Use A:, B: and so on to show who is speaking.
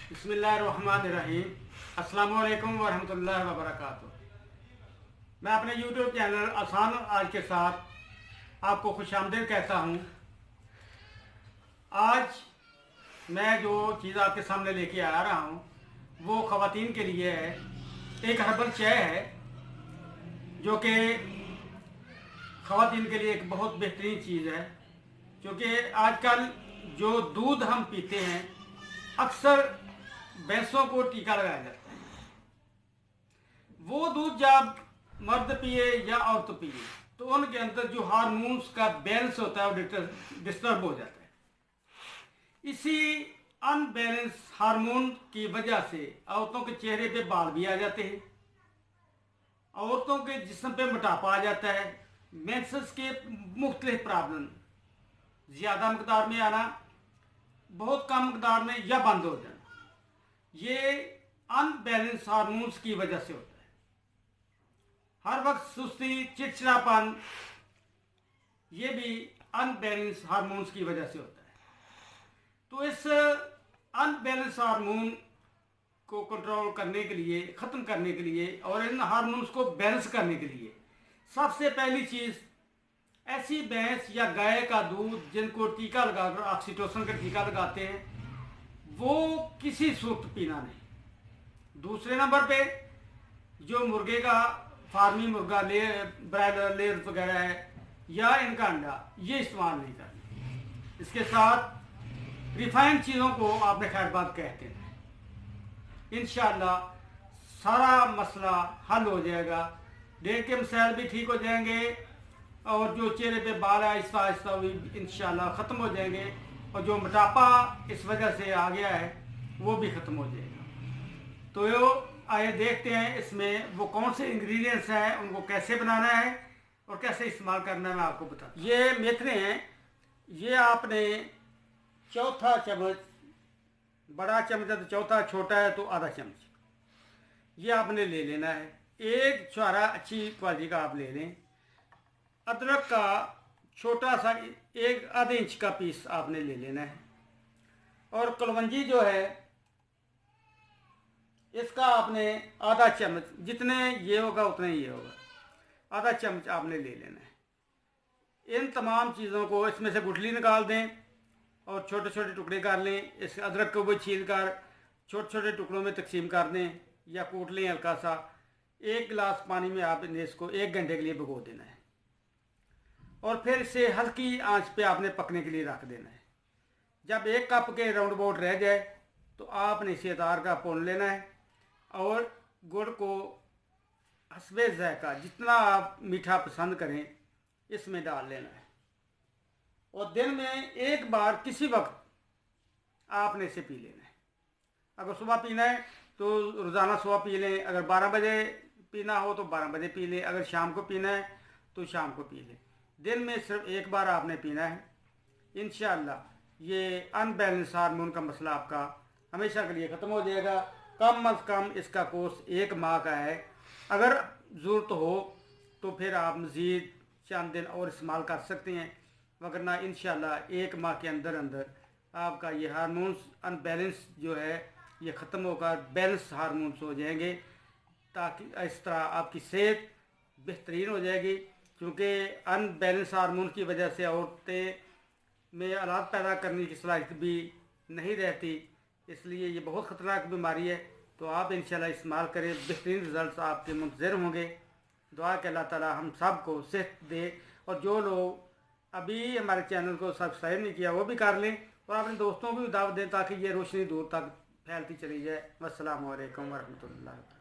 A: बिस्मिल्लाहिर्रहमानिर्रहीम। अस्सलाम वालेकुम वरहमतुल्लाहि वबरकातुहू। मैं अपने यूट्यूब चैनल आसान आज के साथ आपको खुशामदीद कहता हूँ। आज मैं जो चीज़ आपके सामने लेके आ रहा हूँ वो ख़वातीन के लिए है। एक हर्बल चाय है जो कि ख़वातीन के लिए एक बहुत बेहतरीन चीज़ है, क्योंकि आजकल जो दूध हम पीते हैं अक्सर भैंसों को टीका लगाया जाता है। वो दूध जब मर्द पिए या औरत पिए तो उनके अंदर जो हार्मोन्स का बैलेंस होता है वो डिस्टर्ब हो जाता है। इसी अनबैलेंस हार्मोन की वजह से औरतों के चेहरे पे बाल भी आ जाते हैं, औरतों के जिस्म पे मोटापा आ जाता है, मेंसेस के मुख्तलिफ प्रॉब्लम, ज़्यादा मकदार में आना, बहुत कम मकदार में या बंद हो जाना, ये अनबैलेंस हार्मोन्स की वजह से होता है। हर वक्त सुस्ती, चिड़चिड़ापन, ये भी अनबैलेंस हार्मोन्स की वजह से होता है। तो इस अनबैलेंस हार्मोन को कंट्रोल करने के लिए, ख़त्म करने के लिए और इन हार्मोन्स को बैलेंस करने के लिए सबसे पहली चीज़, ऐसी भैंस या गाय का दूध जिनको टीका लगाकर ऑक्सीटोसिन का टीका लगाते हैं वो किसी सूरत पीना नहीं। दूसरे नंबर पे जो मुर्गे का फार्मी मुर्गा ब्रायलर लेयर वगैरह है या इनका अंडा, ये इस्तेमाल नहीं करना। इसके साथ रिफाइंड चीज़ों को आपने खैर बात कहते हैं। इंशाअल्लाह सारा मसला हल हो जाएगा, डेढ़ के मसाइल भी ठीक हो जाएंगे और जो चेहरे पे बाल है आहिस्ता आहिस्ता भी इंशाअल्लाह ख़त्म हो जाएंगे और जो मोटापा इस वजह से आ गया है वो भी ख़त्म हो जाएगा। तो आइए देखते हैं इसमें वो कौन से इंग्रेडिएंट्स हैं, उनको कैसे बनाना है और कैसे इस्तेमाल करना है, मैं आपको बताता हूँ। ये मेथने हैं, ये आपने चौथा चम्मच, बड़ा चम्मच है तो चौथा, छोटा है तो आधा चम्मच, ये आपने ले लेना है। एक छुहारा अच्छी क्वालिटी का आप ले लें। अदरक का छोटा सा एक आधे इंच का पीस आपने ले लेना है। और कलवंजी जो है इसका आपने आधा चम्मच, जितने ये होगा उतने ये होगा, आधा चम्मच आपने ले लेना है। इन तमाम चीज़ों को इसमें से गुठली निकाल दें और छोटे छोटे टुकड़े कर लें। इस अदरक को भी छील कर छोटे छोटे टुकड़ों में तकसीम कर दें या कूट लें हल्का सा। एक गिलास पानी में आपने इसको 1 घंटे के लिए भिगो देना है और फिर इसे हल्की आंच पे आपने पकने के लिए रख देना है। जब 1 कप के राउंड अबाउट रह जाए तो आपने इसे तार का भून लेना है और गुड़ को हस्बे ज़ायका जितना आप मीठा पसंद करें इसमें डाल लेना है। और दिन में एक बार किसी वक्त आपने इसे पी लेना है। अगर सुबह पीना है तो रोज़ाना सुबह पी लें, अगर 12 बजे पीना हो तो 12 बजे पी लें, अगर शाम को पीना है तो शाम को पी लें। दिन में सिर्फ एक बार आपने पीना है। इंशाअल्लाह ये अनबैलेंस हार्मोन का मसला आपका हमेशा के लिए ख़त्म हो जाएगा। कम अज़ कम इसका कोर्स 1 माह का है। अगर ज़रूरत हो तो फिर आप मज़ीद चंद दिन और इस्तेमाल कर सकते हैं, वरना इंशाअल्लाह 1 माह के अंदर अंदर आपका ये हार्मोन्स अनबैलेंस जो है ये ख़त्म होकर बैलेंस हार्मोन्स हो जाएंगे, ताकि इस तरह आपकी सेहत बेहतरीन हो जाएगी। क्योंकि अनबैलेंस हार्मोन की वजह से औरतें में औलाद पैदा करने की सलाहियत भी नहीं रहती, इसलिए ये बहुत ख़तरनाक बीमारी है। तो आप इंशाल्लाह इस्तेमाल करें, बेहतरीन रिज़ल्ट आपके मुंतज़िर होंगे। दुआ कि अल्लाह ताला हम सब को सेहत दे। और जो लोग अभी हमारे चैनल को सब्सक्राइब नहीं किया वो भी कर लें और अपने दोस्तों को भी दावत दें ताकि ये रोशनी दूर तक फैलती चली जाए। वस्सलामु अलैकुम वरहमतुल्लाह।